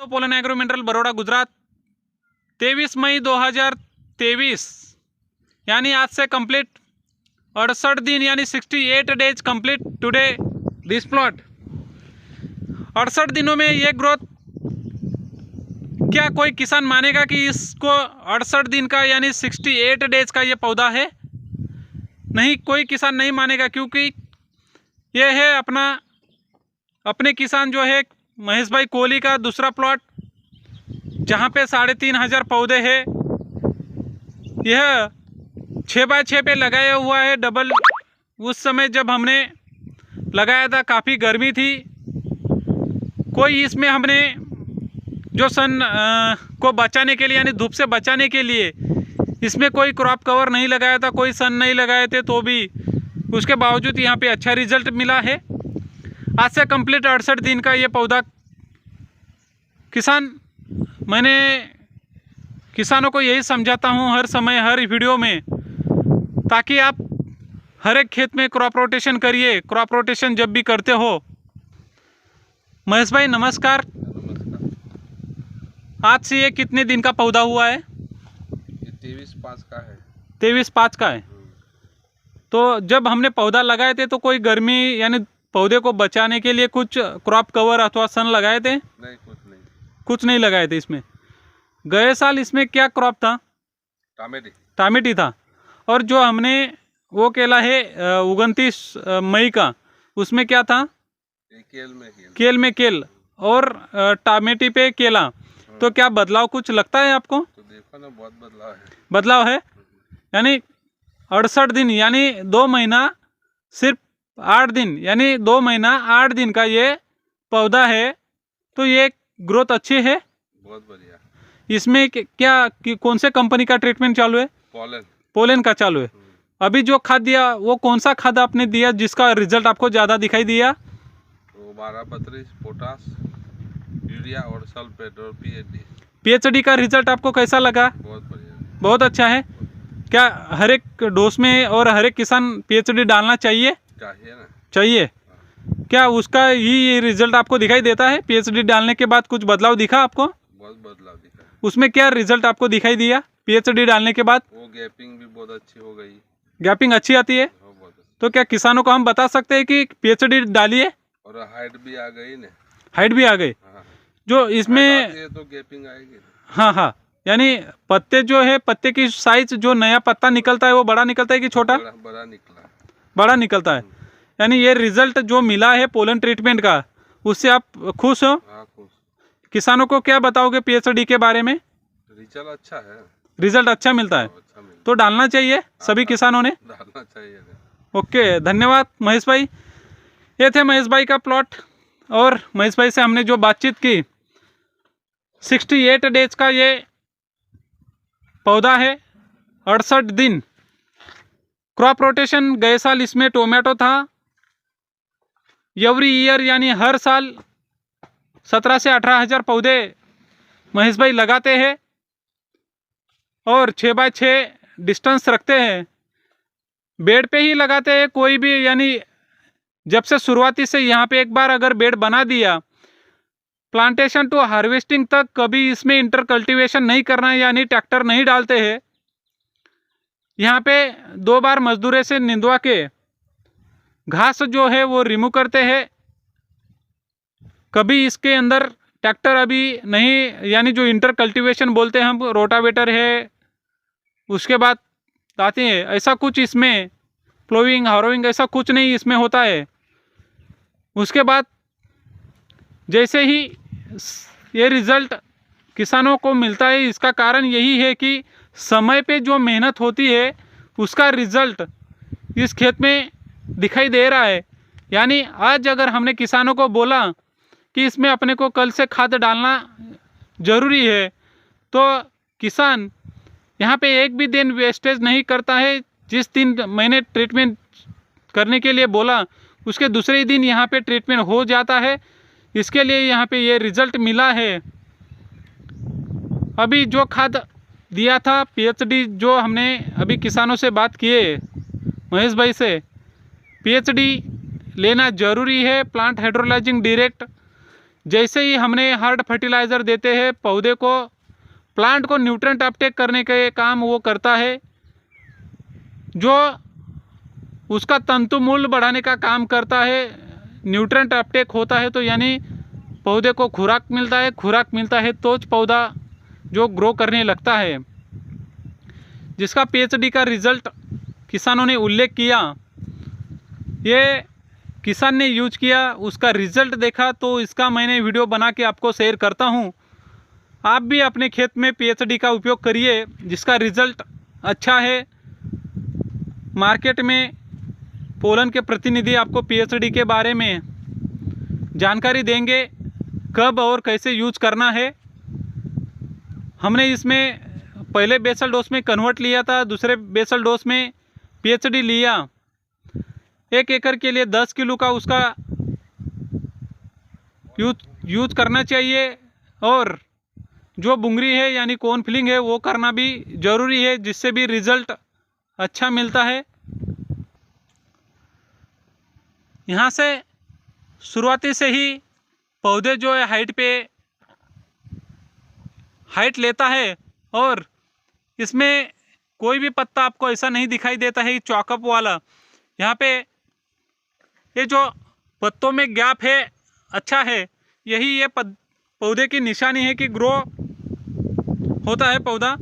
Pollen agro mineral Baroda Gujarat 23 मई 2023 यानी आज से कंप्लीट 68 दिन यानी 68 days complete today this plot. 68 दिनों में ये ग्रोथ क्या कोई किसान मानेगा कि इसको 68 दिन का यानी 68 डेज का ये पौधा है? नहीं, कोई किसान नहीं मानेगा, क्योंकि ये है अपने किसान जो है महेश भाई कोहली का दूसरा प्लॉट, जहाँ पे 3500 पौधे हैं। यह 6x6 पे लगाया हुआ है डबल। उस समय जब हमने लगाया था काफ़ी गर्मी थी, कोई इसमें हमने जो सन को बचाने के लिए यानी धूप से बचाने के लिए इसमें कोई क्रॉप कवर नहीं लगाया था, कोई सन नहीं लगाए थे, तो भी उसके बावजूद यहाँ पे अच्छा रिजल्ट मिला है। आज से कंप्लीट 68 दिन का ये पौधा मैंने किसानों को यही समझाता हूँ हर समय हर वीडियो में, ताकि आप हर एक खेत में क्रॉप रोटेशन करिए। क्रॉप रोटेशन जब भी करते हो। महेश भाई नमस्कार। आज से ये कितने दिन का पौधा हुआ है? 23/5 का है। 23/5 का है। तो जब हमने पौधा लगाए थे तो कोई गर्मी यानी पौधे को बचाने के लिए कुछ क्रॉप कवर अथवा सन लगाए थे? नहीं, कुछ नहीं लगाए थे इसमें। गए साल इसमें क्या क्रॉप था? टामेटी था। और जो हमने वो केला है 29 मई का, उसमें क्या था? केल में केल और टामेटी पे केला। तो क्या बदलाव कुछ लगता है आपको? तो देखो ना, बहुत बदलाव है। यानी 68 दिन यानी 2 महीना सिर्फ 8 दिन यानी 2 महीना 8 दिन का ये पौधा है। तो ये ग्रोथ अच्छी है, बहुत बढ़िया। इसमें क्या कौन से कंपनी का ट्रीटमेंट चालू है? पोलन का चालू है। अभी जो खाद दिया वो कौन सा खाद आपने दिया जिसका रिजल्ट आपको ज़्यादा दिखाई दिया? तो 12-32 पोटास, यूरिया और सल्फेट और पीएचडी का रिजल्ट आपको कैसा लगा? बहुत बढ़िया, बहुत अच्छा है। क्या हर एक डोज में और हर एक किसान पीएचडी डालना चाहिए? चाहिए। क्या उसका ही रिजल्ट आपको दिखाई देता है? पीएचडी डालने के बाद कुछ बदलाव दिखा आपको? बहुत बदलाव दिखा। उसमें क्या रिजल्ट आपको दिखाई दिया पीएचडी डालने के बाद? वो गैपिंग भी बहुत अच्छी हो गई। गैपिंग अच्छी आती है। तो क्या किसानों को हम बता सकते हैं कि पीएचडी डालिए? और हाइट भी आ गई ना। हाइट भी आ गई। हाँ। जो इसमें तो गैपिंग आएगी। हाँ, यानी पत्ते जो है, पत्ते की साइज जो नया पत्ता निकलता है वो बड़ा निकलता है कि छोटा? बड़ा निकलता है। यानी ये रिजल्ट जो मिला है पोलन ट्रीटमेंट का, उससे आप खुश हो? हाँ, खुश। किसानों को क्या बताओगे पीएचडी के बारे में? रिजल्ट अच्छा है। रिजल्ट अच्छा मिलता है। तो डालना चाहिए सभी किसानों ने। डालना चाहिए। ओके, धन्यवाद महेश भाई। ये थे महेश भाई का प्लॉट, और महेश भाई से हमने जो बातचीत की, 68 डेज का ये पौधा है, 68 दिन। क्रॉप रोटेशन गए साल इसमें टोमेटो था। एवरी ईयर यानी हर साल 17 से 18 हज़ार पौधे महेश भाई लगाते हैं और 6x6 डिस्टेंस रखते हैं। बेड पे ही लगाते हैं कोई भी, यानी जब से शुरुआती से यहाँ पे एक बार अगर बेड बना दिया, प्लांटेशन टू हार्वेस्टिंग तक कभी इसमें इंटर कल्टीवेशन नहीं करना है, यानी ट्रैक्टर नहीं डालते हैं। यहाँ पे 2 बार मजदूरे से निंदवा के घास जो है वो रिमूव करते हैं। कभी इसके अंदर ट्रैक्टर अभी नहीं, यानी जो इंटर कल्टीवेशन बोलते हैं हम, रोटावेटर है, उसके बाद आते हैं, ऐसा कुछ इसमें प्लोइंग हारोइंग ऐसा कुछ नहीं इसमें होता है। उसके बाद जैसे ही ये रिज़ल्ट किसानों को मिलता है, इसका कारण यही है कि समय पे जो मेहनत होती है उसका रिज़ल्ट इस खेत में दिखाई दे रहा है। यानी आज अगर हमने किसानों को बोला कि इसमें अपने को कल से खाद डालना ज़रूरी है, तो किसान यहाँ पे एक भी दिन वेस्टेज नहीं करता है। जिस दिन मैंने ट्रीटमेंट करने के लिए बोला, उसके दूसरे ही दिन यहाँ पे ट्रीटमेंट हो जाता है। इसके लिए यहाँ पे ये रिज़ल्ट मिला है। अभी जो खाद दिया था पीएचडी, जो हमने अभी किसानों से बात किए महेश भाई से, पीएचडी लेना ज़रूरी है। प्लांट हाइड्रोलाइजिंग डायरेक्ट जैसे ही हमने हार्ड फर्टिलाइज़र देते हैं पौधे को, प्लांट को न्यूट्रिएंट अपटेक करने का काम वो करता है, जो उसका तंतु मूल्य बढ़ाने का काम करता है। न्यूट्रिएंट अपटेक होता है तो यानी पौधे को खुराक मिलता है, खुराक मिलता है तो पौधा जो ग्रो करने लगता है, जिसका पीएचडी का रिज़ल्ट किसानों ने उल्लेख किया। ये किसान ने यूज किया, उसका रिज़ल्ट देखा, तो इसका मैंने वीडियो बना के आपको शेयर करता हूँ। आप भी अपने खेत में पीएचडी का उपयोग करिए, जिसका रिज़ल्ट अच्छा है। मार्केट में पोलन के प्रतिनिधि आपको पीएचडी के बारे में जानकारी देंगे, कब और कैसे यूज करना है। हमने इसमें पहले बेसल डोज में कन्वर्ट लिया था, दूसरे बेसल डोज में पीएचडी लिया। 1 एकड़ के लिए 10 किलो का उसका यूज करना चाहिए, और जो बुंगरी है यानी कॉर्न फिलिंग है वो करना भी ज़रूरी है, जिससे भी रिज़ल्ट अच्छा मिलता है। यहाँ से शुरुआती से ही पौधे जो है हाइट लेता है, और इसमें कोई भी पत्ता आपको ऐसा नहीं दिखाई देता है चौकअप वाला। यहाँ पे ये जो पत्तों में गैप है अच्छा है, यही ये पौधे की निशानी है कि ग्रो होता है पौधा।